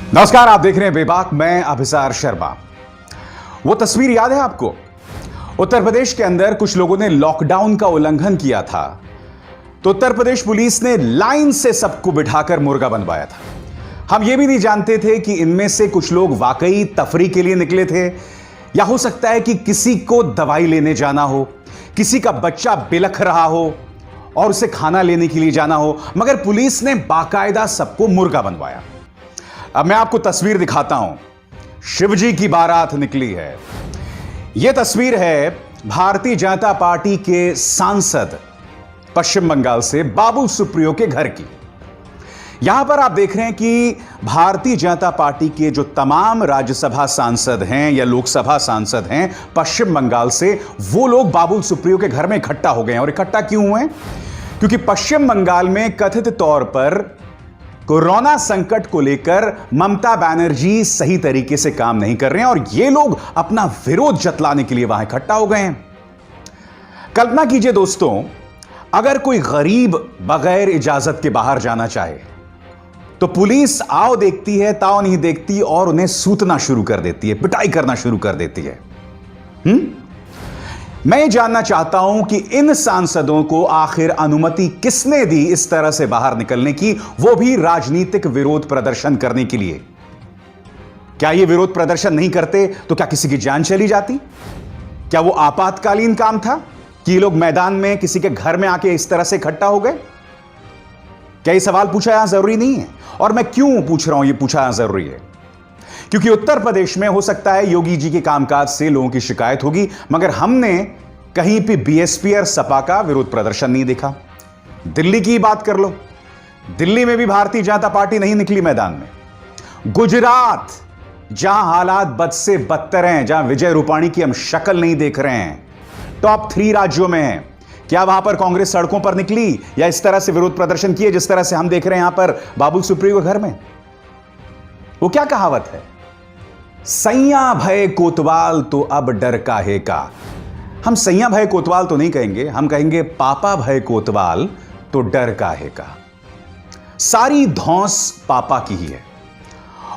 नमस्कार, आप देख रहे हैं बेबाक। मैं अभिसार शर्मा। वो तस्वीर याद है आपको? उत्तर प्रदेश के अंदर कुछ लोगों ने लॉकडाउन का उल्लंघन किया था, तो उत्तर प्रदेश पुलिस ने लाइन से सबको बिठाकर मुर्गा बनवाया था। हम ये भी नहीं जानते थे कि इनमें से कुछ लोग वाकई तफरी के लिए निकले थे, या हो सकता है कि किसी को दवाई लेने जाना हो, किसी का बच्चा बिलख रहा हो और उसे खाना लेने के लिए जाना हो, मगर पुलिस ने बाकायदा सबको मुर्गा बनवाया। अब मैं आपको तस्वीर दिखाता हूं। शिवजी की बारात निकली है। यह तस्वीर है भारतीय जनता पार्टी के सांसद पश्चिम बंगाल से बाबुल सुप्रियो के घर की। यहां पर आप देख रहे हैं कि भारतीय जनता पार्टी के जो तमाम राज्यसभा सांसद हैं या लोकसभा सांसद हैं पश्चिम बंगाल से, वो लोग बाबुल सुप्रियो के घर में इकट्ठा हो गए हैं। और इकट्ठा क्यों हुए? क्योंकि पश्चिम बंगाल में कथित तौर पर कोरोना संकट को लेकर ममता बनर्जी सही तरीके से काम नहीं कर रहे हैं और ये लोग अपना विरोध जतलाने के लिए वहां इकट्ठा हो गए हैं। कल्पना कीजिए दोस्तों, अगर कोई गरीब बगैर इजाजत के बाहर जाना चाहे तो पुलिस आओ देखती है, ताओ नहीं देखती और उन्हें सूतना शुरू कर देती है, पिटाई करना शुरू कर देती है। मैं ये जानना चाहता हूं कि इन सांसदों को आखिर अनुमति किसने दी इस तरह से बाहर निकलने की, वो भी राजनीतिक विरोध प्रदर्शन करने के लिए। क्या ये विरोध प्रदर्शन नहीं करते तो क्या किसी की जान चली जाती? क्या वो आपातकालीन काम था कि ये लोग मैदान में किसी के घर में आके इस तरह से इकट्ठा हो गए? क्या ये सवाल पूछा यहां जरूरी नहीं है? और मैं क्यों पूछ रहा हूं, ये पूछा यहां जरूरी है क्योंकि उत्तर प्रदेश में हो सकता है योगी जी के कामकाज से लोगों की शिकायत होगी, मगर हमने कहीं पे बीएसपी और सपा का विरोध प्रदर्शन नहीं देखा। दिल्ली की बात कर लो, दिल्ली में भी भारतीय जनता पार्टी नहीं निकली मैदान में। गुजरात, जहां हालात बद से बदतर हैं, जहां विजय रूपाणी की हम शक्ल नहीं देख रहे हैं, टॉप 3 राज्यों में है, क्या वहां पर कांग्रेस सड़कों पर निकली या इस तरह से विरोध प्रदर्शन किए जिस तरह से हम देख रहे हैं यहां पर बाबुल सुप्रियो के घर में? वो क्या कहावत है, सैया भय कोतवाल तो अब डर काहे का। हम सैया भय कोतवाल तो नहीं कहेंगे, हम कहेंगे पापा भय कोतवाल तो डर काहे का। सारी धौंस पापा की ही है।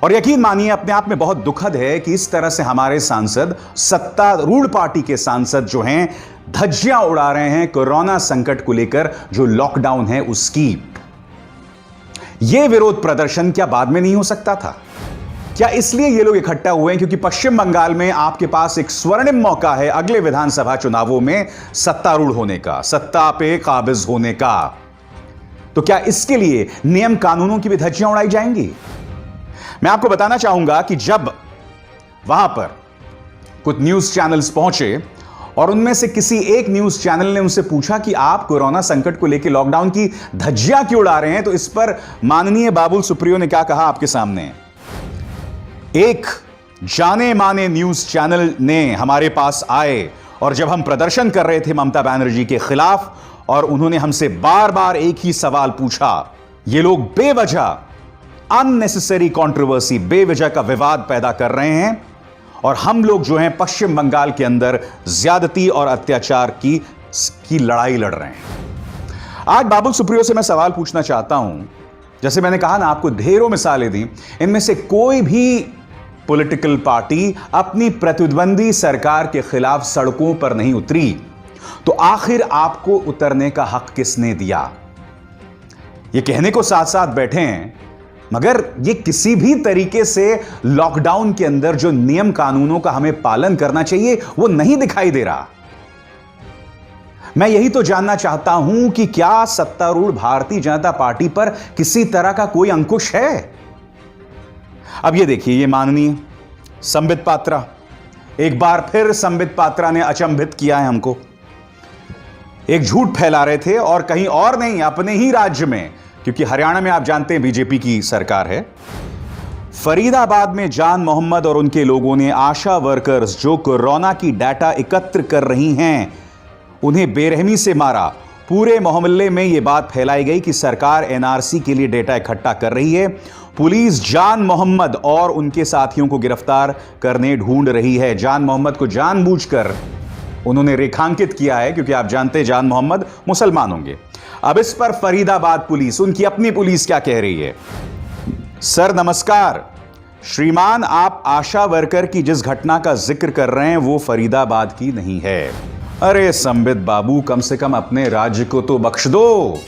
और यकीन मानिए, अपने आप में बहुत दुखद है कि इस तरह से हमारे सांसद, सत्तारूढ़ पार्टी के सांसद जो हैं, धज्जियां उड़ा रहे हैं कोरोना संकट को लेकर, जो लॉकडाउन है उसकी। यह विरोध प्रदर्शन क्या बाद में नहीं हो सकता था? क्या इसलिए ये लोग इकट्ठा हुए हैं क्योंकि पश्चिम बंगाल में आपके पास एक स्वर्णिम मौका है अगले विधानसभा चुनावों में सत्तारूढ़ होने का, सत्ता पे काबिज होने का? तो क्या इसके लिए नियम कानूनों की भी धज्जियां उड़ाई जाएंगी? मैं आपको बताना चाहूंगा कि जब वहां पर कुछ न्यूज चैनल्स पहुंचे और उनमें से किसी एक न्यूज चैनल ने उनसे पूछा कि आप कोरोना संकट को लेकर लॉकडाउन की धज्जियां क्यों उड़ा रहे हैं, तो इस पर माननीय बाबुल सुप्रियो ने क्या कहा आपके सामने। एक जाने माने न्यूज चैनल ने हमारे पास आए और जब हम प्रदर्शन कर रहे थे ममता बनर्जी के खिलाफ, और उन्होंने हमसे बार बार एक ही सवाल पूछा, ये लोग बेवजह अननेसेसरी कंट्रोवर्सी, बेवजह का विवाद पैदा कर रहे हैं और हम लोग जो हैं पश्चिम बंगाल के अंदर ज्यादती और अत्याचार की लड़ाई लड़ रहे हैं। आज बाबुल सुप्रियो से मैं सवाल पूछना चाहता हूं। जैसे मैंने कहा ना, आपको ढेरों मिसालें दी, इनमें से कोई भी पॉलिटिकल पार्टी अपनी प्रतिद्वंदी सरकार के खिलाफ सड़कों पर नहीं उतरी, तो आखिर आपको उतरने का हक किसने दिया? ये कहने को साथ साथ बैठे हैं, मगर ये किसी भी तरीके से लॉकडाउन के अंदर जो नियम कानूनों का हमें पालन करना चाहिए वो नहीं दिखाई दे रहा। मैं यही तो जानना चाहता हूं कि क्या सत्तारूढ़ भारतीय जनता पार्टी पर किसी तरह का कोई अंकुश है? अब ये देखिए, ये माननीय संबित पात्रा, एक बार फिर संबित पात्रा ने अचंभित किया है हमको। एक झूठ फैला रहे थे और कहीं और नहीं, अपने ही राज्य में, क्योंकि हरियाणा में आप जानते हैं बीजेपी की सरकार है। फरीदाबाद में जान मोहम्मद और उनके लोगों ने आशा वर्कर्स जो कोरोना की डाटा एकत्र कर रही हैं, उन्हें बेरहमी से मारा। पूरे मोहल्ले में यह बात फैलाई गई कि सरकार एनआरसी के लिए डेटा इकट्ठा कर रही है। पुलिस जान मोहम्मद और उनके साथियों को गिरफ्तार करने ढूंढ रही है। जान मोहम्मद को जानबूझकर उन्होंने रेखांकित किया है, क्योंकि आप जानते हैं जान मोहम्मद मुसलमान होंगे। अब इस पर फरीदाबाद पुलिस, उनकी अपनी पुलिस क्या कह रही है? सर नमस्कार, श्रीमान, आप आशा वर्कर की जिस घटना का जिक्र कर रहे हैं वो फरीदाबाद की नहीं है। अरे संबित बाबू, कम से कम अपने राज्य को तो बख्श दो।